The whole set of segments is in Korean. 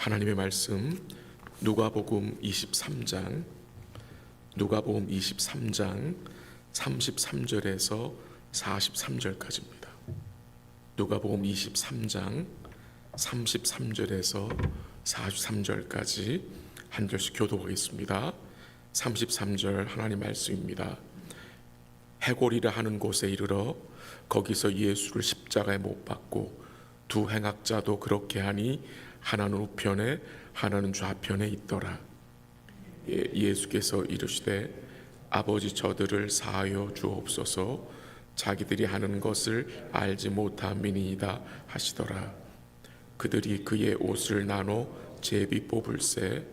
하나님의 말씀 누가복음 23장 33절에서 43절까지입니다. 누가복음 23장 33절에서 43절까지 한 절씩 교독하겠습니다. 33절 하나님 말씀입니다. 해골이라 하는 곳에 이르러 거기서 예수를 십자가에 못 박고 두 행악자도 그렇게 하니 하나는 우편에 하나는 좌편에 있더라. 예수께서 이르시되 아버지 저들을 사하여 주옵소서 자기들이 하는 것을 알지 못함이니이다 하시더라. 그들이 그의 옷을 나눠 제비 뽑을새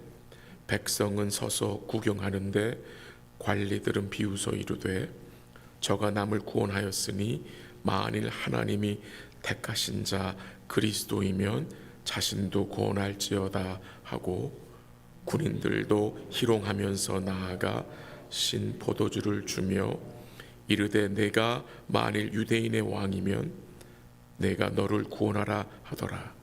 백성은 서서 구경하는데 관리들은 비웃어 이르되 저가 남을 구원하였으니 만일 하나님이 택하신 자 그리스도이면 자신도 구원할지어다 하고 군인들도 희롱하면서 나아가 신 포도주를 주며 이르되 내가 만일 유대인의 왕이면 내가 너를 구원하라 하더라.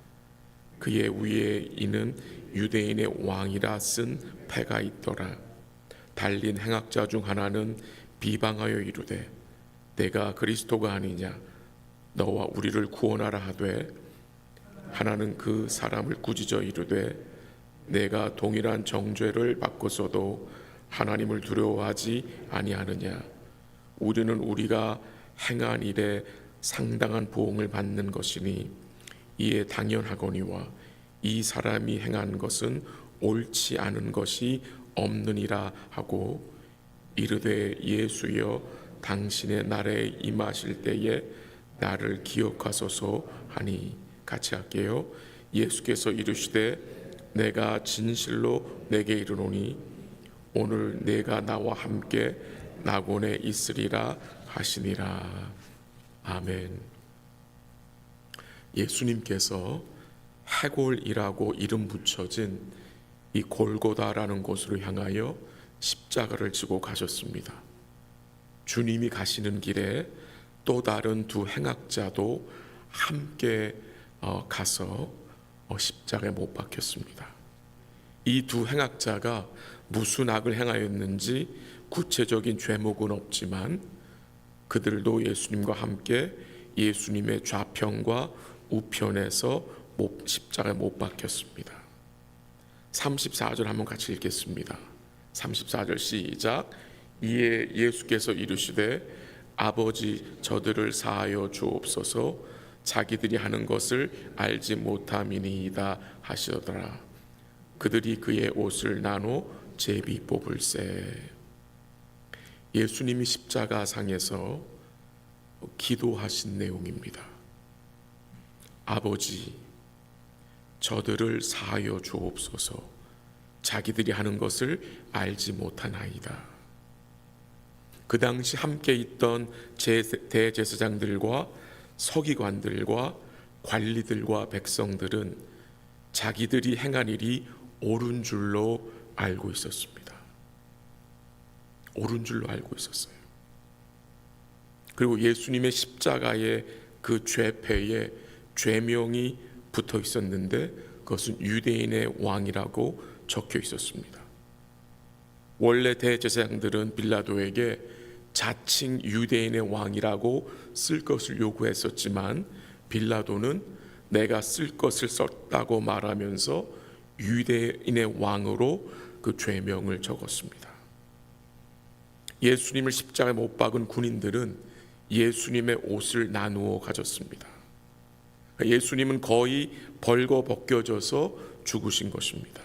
그의 위에 이는 유대인의 왕이라 쓴 패가 있더라. 달린 행악자 중 하나는 비방하여 이르되 내가 그리스도가 아니냐 너와 우리를 구원하라 하되 하나는 그 사람을 꾸짖어 이르되 내가 동일한 정죄를 받고서도 하나님을 두려워하지 아니하느냐 우리는 우리가 행한 일에 상당한 보응을 받는 것이니 이에 당연하거니와 이 사람이 행한 것은 옳지 않은 것이 없느니라 하고 이르되 예수여 당신의 나라에 임하실 때에 나를 기억하소서 하니 같이 할게요. 예수께서 이르시되 내가 진실로 내게 이르노니 오늘 내가 나와 함께 낙원에 있으리라 하시니라. 아멘. 예수님께서 해골이라고 이름 붙여진 이 골고다라는 곳으로 향하여 십자가를 지고 가셨습니다. 주님이 가시는 길에 또 다른 두 행악자도 함께 가서 십자가에 못 박혔습니다. 이 두 행악자가 무슨 악을 행하였는지 구체적인 죄목은 없지만 그들도 예수님과 함께 예수님의 좌편과 우편에서 십자가에 못 박혔습니다. 34절 한번 같이 읽겠습니다. 34절 시작. 이에 예수께서 이르시되 아버지 저들을 사하여 주옵소서 자기들이 하는 것을 알지 못함이니이다 하시더라. 그들이 그의 옷을 나눠 제비 뽑을새. 예수님이 십자가상에서 기도하신 내용입니다. 아버지 저들을 사하여 주옵소서 자기들이 하는 것을 알지 못하나이다. 그 당시 함께 있던 대제사장들과 서기관들과 관리들과 백성들은 자기들이 행한 일이 옳은 줄로 알고 있었습니다. 옳은 줄로 알고 있었어요. 그리고 예수님의 십자가의 그 죄패에 죄명이 붙어 있었는데 그것은 유대인의 왕이라고 적혀 있었습니다. 원래 대제사장들은 빌라도에게 자칭 유대인의 왕이라고 쓸 것을 요구했었지만 빌라도는 내가 쓸 것을 썼다고 말하면서 유대인의 왕으로 그 죄명을 적었습니다. 예수님을 십자가에 못 박은 군인들은 예수님의 옷을 나누어 가졌습니다. 예수님은 거의 벌거벗겨져서 죽으신 것입니다.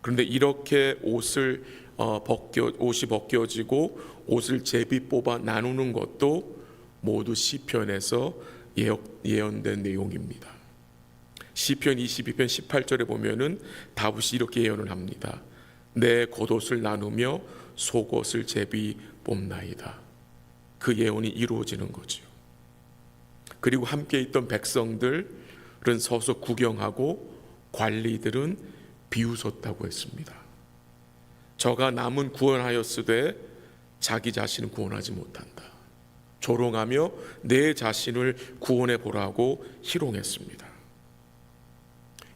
그런데 이렇게 옷이 벗겨지고 옷을 제비 뽑아 나누는 것도 모두 시편에서 예언된 내용입니다. 시편 22편 18절에 보면은 다윗이 이렇게 예언을 합니다. 내 겉옷을 나누며 속옷을 제비 뽑나이다. 그 예언이 이루어지는 거죠. 그리고 함께 있던 백성들은 서서 구경하고 관리들은 비웃었다고 했습니다. 저가 남은 구원하였으되 자기 자신은 구원하지 못한다. 조롱하며 내 자신을 구원해 보라고 희롱했습니다.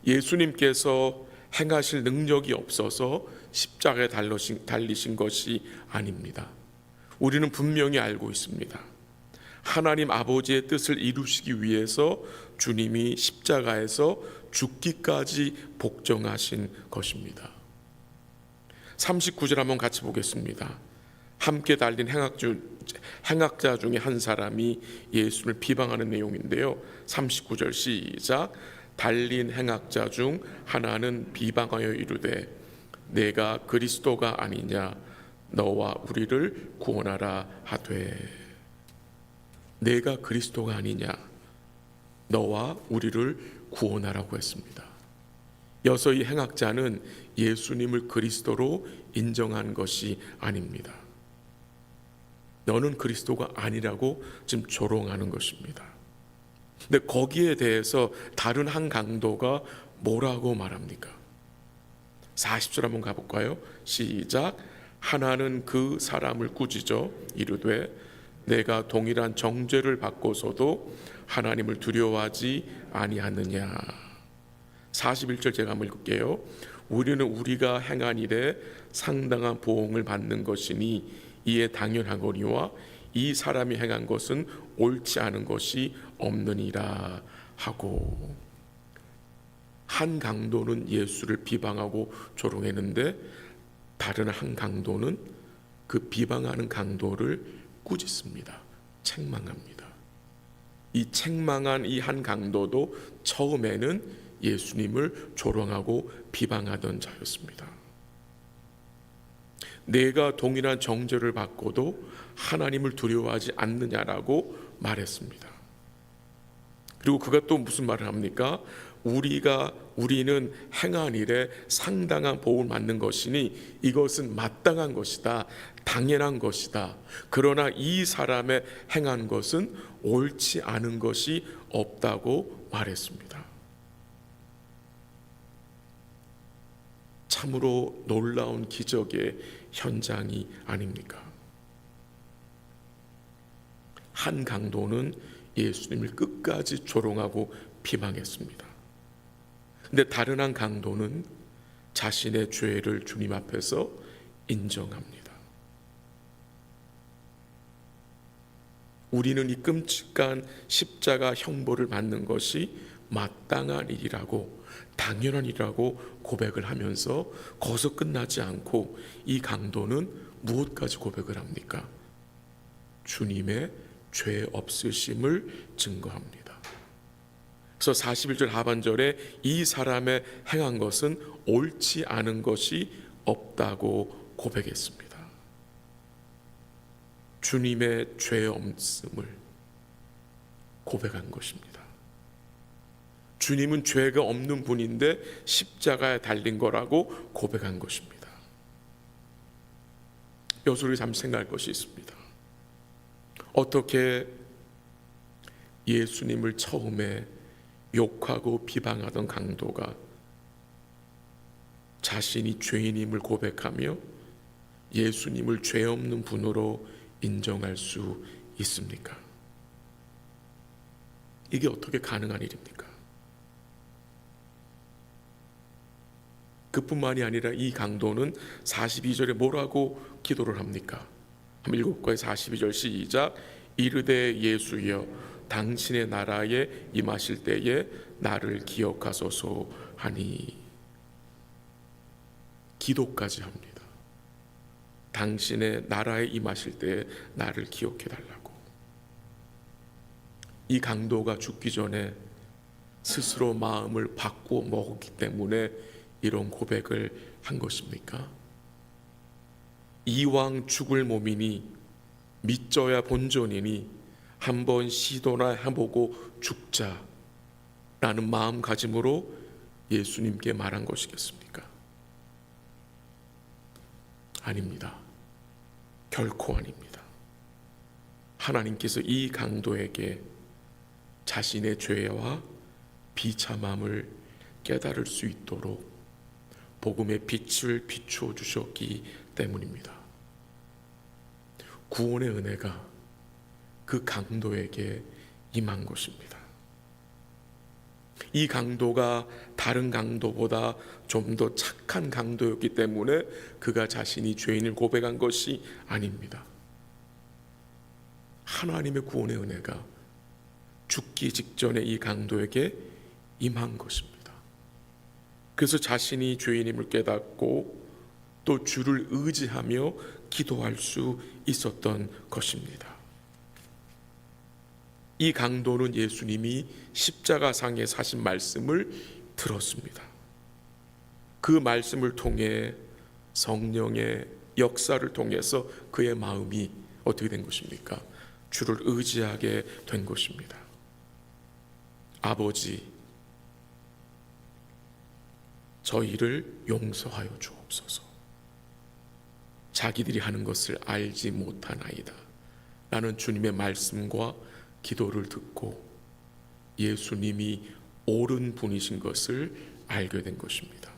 예수님께서 행하실 능력이 없어서 십자가에 달리신 것이 아닙니다. 우리는 분명히 알고 있습니다. 하나님 아버지의 뜻을 이루시기 위해서 주님이 십자가에서 죽기까지 복종하신 것입니다. 39절 한번 같이 보겠습니다. 함께 달린 행악자 중에 한 사람이 예수를 비방하는 내용인데요. 39절 시작. 달린 행악자 중 하나는 비방하여 이르되 내가 그리스도가 아니냐 너와 우리를 구원하라 하되. 내가 그리스도가 아니냐 너와 우리를 구원하라고 했습니다. 여서 이 행악자는 예수님을 그리스도로 인정한 것이 아닙니다. 너는 그리스도가 아니라고 지금 조롱하는 것입니다. 근데 거기에 대해서 다른 한 강도가 뭐라고 말합니까? 40절 한번 가볼까요? 시작. 하나는 그 사람을 꾸짖어 이르되 내가 동일한 정죄를 받고서도 하나님을 두려워하지 아니하느냐. 41절 제가 한번 읽을게요. 우리는 우리가 행한 일에 상당한 보응을 받는 것이니 이에 당연하거니와 이 사람이 행한 것은 옳지 않은 것이 없느니라 하고. 한 강도는 예수를 비방하고 조롱했는데 다른 한 강도는 그 비방하는 강도를 꾸짖습니다. 책망합니다. 이 책망한 이 한 강도도 처음에는 예수님을 조롱하고 비방하던 자였습니다. 내가 동일한 정죄를 받고도 하나님을 두려워하지 않느냐라고 말했습니다. 그리고 그가 또 무슨 말을 합니까? 우리는 행한 일에 상당한 보응을 받는 것이니 이것은 마땅한 것이다, 당연한 것이다. 그러나 이 사람의 행한 것은 옳지 않은 것이 없다고 말했습니다. 참으로 놀라운 기적의 현장이 아닙니까? 한 강도는 예수님을 끝까지 조롱하고 비방했습니다. 근데 다른 한 강도는 자신의 죄를 주님 앞에서 인정합니다. 우리는 이 끔찍한 십자가 형벌을 받는 것이 마땅한 일이라고, 당연한 일이라고 고백을 하면서 거기서 끝나지 않고 이 강도는 무엇까지 고백을 합니까? 주님의 죄 없으심을 증거합니다. 그래서 41절 하반절에 이 사람의 행한 것은 옳지 않은 것이 없다고 고백했습니다. 주님의 죄 없음을 고백한 것입니다. 주님은 죄가 없는 분인데 십자가에 달린 거라고 고백한 것입니다. 여기서 우리 잠시 생각할 것이 있습니다. 어떻게 예수님을 처음에 욕하고 비방하던 강도가 자신이 죄인임을 고백하며 예수님을 죄 없는 분으로 인정할 수 있습니까? 이게 어떻게 가능한 일입니까? 그뿐만이 아니라 이 강도는 42절에 뭐라고 기도를 합니까? 한번 읽어볼까요? 42절 시작. 이르되 예수여 당신의 나라에 임하실 때에 나를 기억하소서 하니. 기도까지 합니다. 당신의 나라에 임하실 때에 나를 기억해 달라고. 이 강도가 죽기 전에 스스로 마음을 바꾸어 먹었기 때문에 이런 고백을 한 것입니까? 이왕 죽을 몸이니 믿져야 본전이니 한번 시도나 해보고 죽자라는 마음가짐으로 예수님께 말한 것이겠습니까? 아닙니다. 결코 아닙니다. 하나님께서 이 강도에게 자신의 죄와 비참함을 깨달을 수 있도록 복음의 빛을 비추어 주셨기 때문입니다. 구원의 은혜가 그 강도에게 임한 것입니다. 이 강도가 다른 강도보다 좀 더 착한 강도였기 때문에 그가 자신이 죄인을 고백한 것이 아닙니다. 하나님의 구원의 은혜가 죽기 직전에 이 강도에게 임한 것입니다. 그래서 자신이 죄인임을 깨닫고 또 주를 의지하며 기도할 수 있었던 것입니다. 이 강도는 예수님이 십자가상에서 하신 말씀을 들었습니다. 그 말씀을 통해 성령의 역사를 통해서 그의 마음이 어떻게 된 것입니까? 주를 의지하게 된 것입니다. 아버지, 저희를 용서하여 주옵소서. 자기들이 하는 것을 알지 못하나이다 라는 주님의 말씀과 기도를 듣고 예수님이 옳은 분이신 것을 알게 된 것입니다.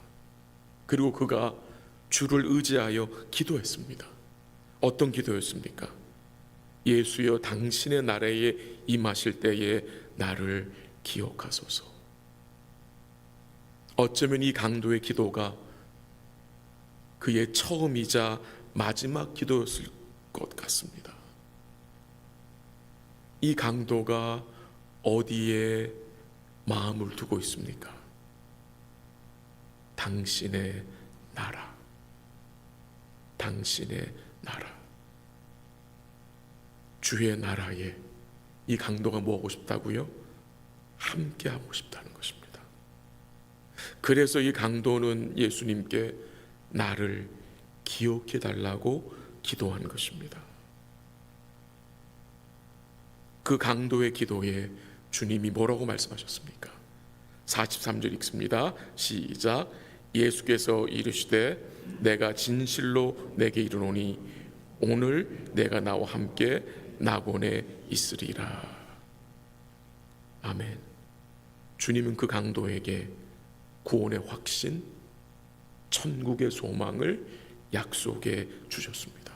그리고 그가 주를 의지하여 기도했습니다. 어떤 기도였습니까? 예수여, 당신의 나라에 임하실 때에 나를 기억하소서. 어쩌면 이 강도의 기도가 그의 처음이자 마지막 기도였을 것 같습니다. 이 강도가 어디에 마음을 두고 있습니까? 당신의 나라, 당신의 나라. 주의 나라에 이 강도가 뭐 하고 싶다고요? 함께 하고 싶다는 것입니다. 그래서 이 강도는 예수님께 나를 기억해 달라고 기도한 것입니다. 그 강도의 기도에 주님이 뭐라고 말씀하셨습니까? 43절 읽습니다. 시작. 예수께서 이르시되 내가 진실로 내게 이르노니 오늘 내가 나와 함께 낙원에 있으리라. 아멘. 주님은 그 강도에게 구원의 확신, 천국의 소망을 약속해 주셨습니다.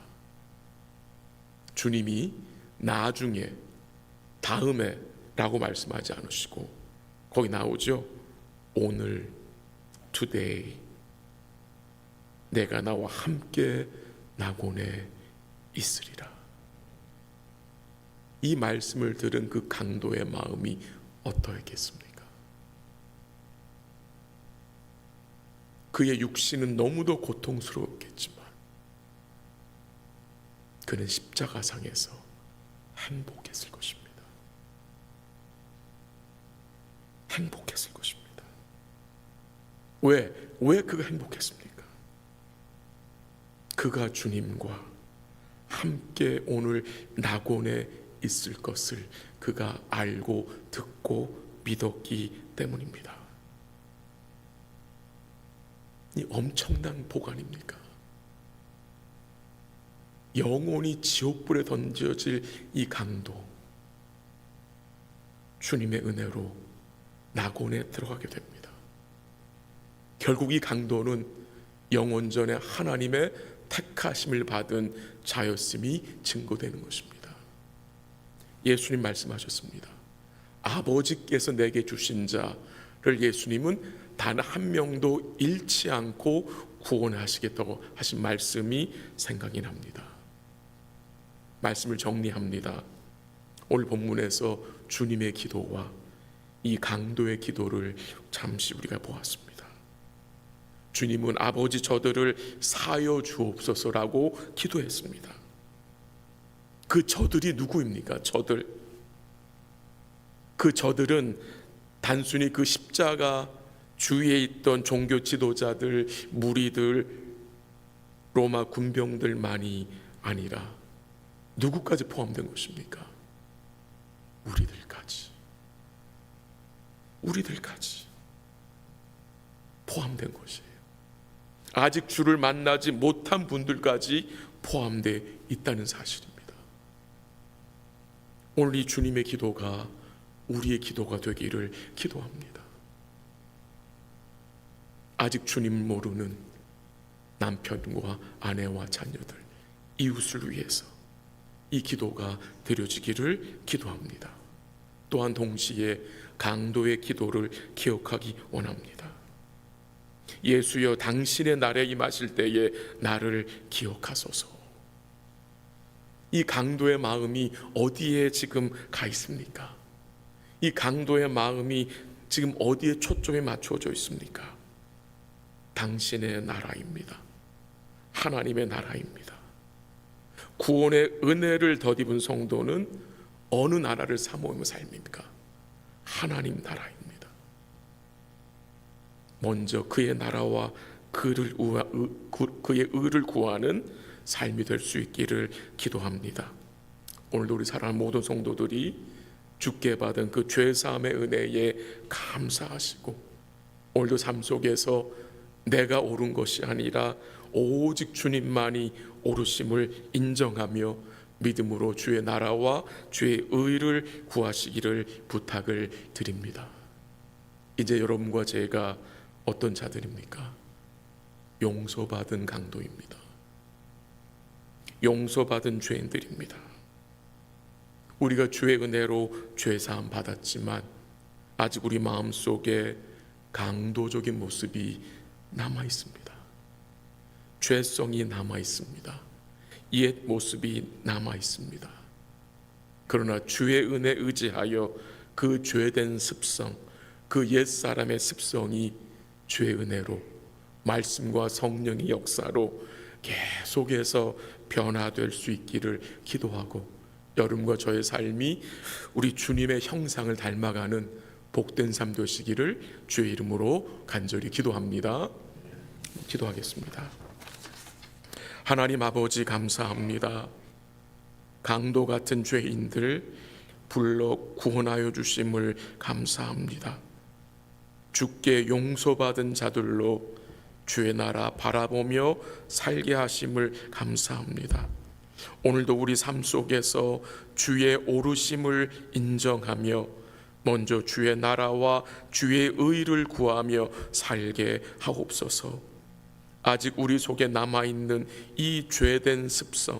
주님이 나중에, 다음에 라고 말씀하지 않으시고 거기 나오죠. 오늘, today, 내가 나와 함께 낙원에 있으리라. 이 말씀을 들은 그 강도의 마음이 어떠했겠습니까? 그의 육신은 너무도 고통스러웠겠지만 그는 십자가상에서 행복했을 것입니다. 행복했을 것입니다. 왜 그가 행복했습니까? 그가 주님과 함께 오늘 낙원에 있을 것을 그가 알고 듣고 믿었기 때문입니다. 이 엄청난 복 아닙니까? 영원히 지옥불에 던져질 이 강도, 주님의 은혜로 낙원에 들어가게 됩니다. 결국 이 강도는 영원전에 하나님의 택하심을 받은 자였음이 증거되는 것입니다. 예수님 말씀하셨습니다. 아버지께서 내게 주신 자를 예수님은 단 한 명도 잃지 않고 구원하시겠다고 하신 말씀이 생각이 납니다. 말씀을 정리합니다. 오늘 본문에서 주님의 기도와 이 강도의 기도를 잠시 우리가 보았습니다. 주님은 아버지 저들을 사하여 주옵소서라고 기도했습니다. 그 저들이 누구입니까? 그 저들은 단순히 그 십자가 주위에 있던 종교 지도자들, 무리들, 로마 군병들만이 아니라 누구까지 포함된 것입니까? 우리들까지 포함된 것이에요. 아직 주를 만나지 못한 분들까지 포함되어 있다는 사실입니다. 오늘 이 주님의 기도가 우리의 기도가 되기를 기도합니다. 아직 주님 모르는 남편과 아내와 자녀들, 이웃을 위해서 이 기도가 드려지기를 기도합니다. 또한 동시에 강도의 기도를 기억하기 원합니다. 예수여, 당신의 날에 임하실 때에 나를 기억하소서. 이 강도의 마음이 어디에 지금 가 있습니까? 이 강도의 마음이 지금 어디에 초점이 맞춰져 있습니까? 당신의 나라입니다. 하나님의 나라입니다. 구원의 은혜를 덧입은 성도는 어느 나라를 사모하며 삶입니까? 하나님 나라입니다. 먼저 그의 나라와 그의 의를 구하는 삶이 될 수 있기를 기도합니다. 오늘도 우리 사랑하는 모든 성도들이 주께 받은 그 죄사함의 은혜에 감사하시고, 오늘도 삶 속에서 내가 옳은 것이 아니라 오직 주님만이 옳으심을 인정하며 믿음으로 주의 나라와 주의 의를 구하시기를 부탁을 드립니다. 이제 여러분과 제가 어떤 자들입니까? 용서받은 강도입니다. 용서받은 죄인들입니다. 우리가 주의 은혜로 죄사함 받았지만 아직 우리 마음속에 강도적인 모습이 남아 있습니다. 죄성이 남아 있습니다. 옛 모습이 남아 있습니다. 그러나 주의 은혜 의지하여 그 죄된 습성, 그 옛 사람의 습성이 주의 은혜로, 말씀과 성령의 역사로 계속해서 변화될 수 있기를 기도하고, 여러분과 저의 삶이 우리 주님의 형상을 닮아가는 복된 삶 되시기를 주의 이름으로 간절히 기도합니다. 기도하겠습니다. 하나님 아버지, 감사합니다. 강도 같은 죄인들 불러 구원하여 주심을 감사합니다. 주께 용서받은 자들로 주의 나라 바라보며 살게 하심을 감사합니다. 오늘도 우리 삶 속에서 주의 오르심을 인정하며 먼저 주의 나라와 주의 의를 구하며 살게 하옵소서. 아직 우리 속에 남아있는 이 죄된 습성,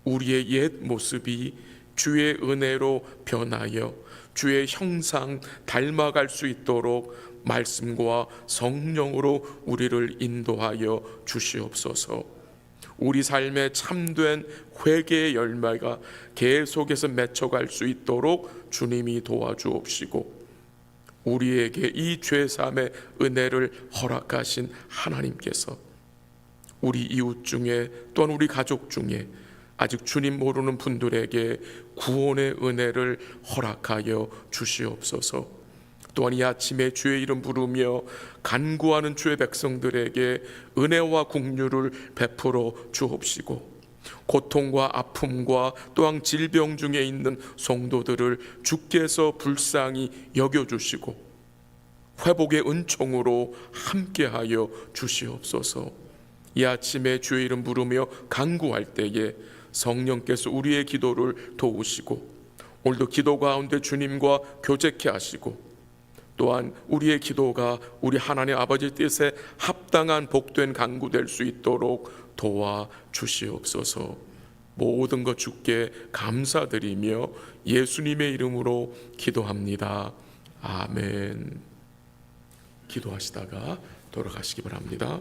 우리의 옛 모습이 주의 은혜로 변하여 주의 형상 닮아갈 수 있도록 말씀과 성령으로 우리를 인도하여 주시옵소서. 우리 삶에 참된 회개의 열매가 계속해서 맺혀갈 수 있도록 주님이 도와주옵시고, 우리에게 이 죄사함의 은혜를 허락하신 하나님께서 우리 이웃 중에, 또한 우리 가족 중에 아직 주님 모르는 분들에게 구원의 은혜를 허락하여 주시옵소서. 또한 이 아침에 주의 이름 부르며 간구하는 주의 백성들에게 은혜와 긍휼을 베풀어 주옵시고, 고통과 아픔과 또한 질병 중에 있는 성도들을 주께서 불쌍히 여겨주시고 회복의 은총으로 함께하여 주시옵소서. 이 아침에 주의 이름 부르며 간구할 때에 성령께서 우리의 기도를 도우시고, 오늘도 기도 가운데 주님과 교제케 하시고, 또한 우리의 기도가 우리 하나님 아버지 뜻에 합당한 복된 간구될 수 있도록 도와주시옵소서. 모든 것 주께 감사드리며 예수님의 이름으로 기도합니다. 아멘. 기도하시다가 돌아가시기 바랍니다.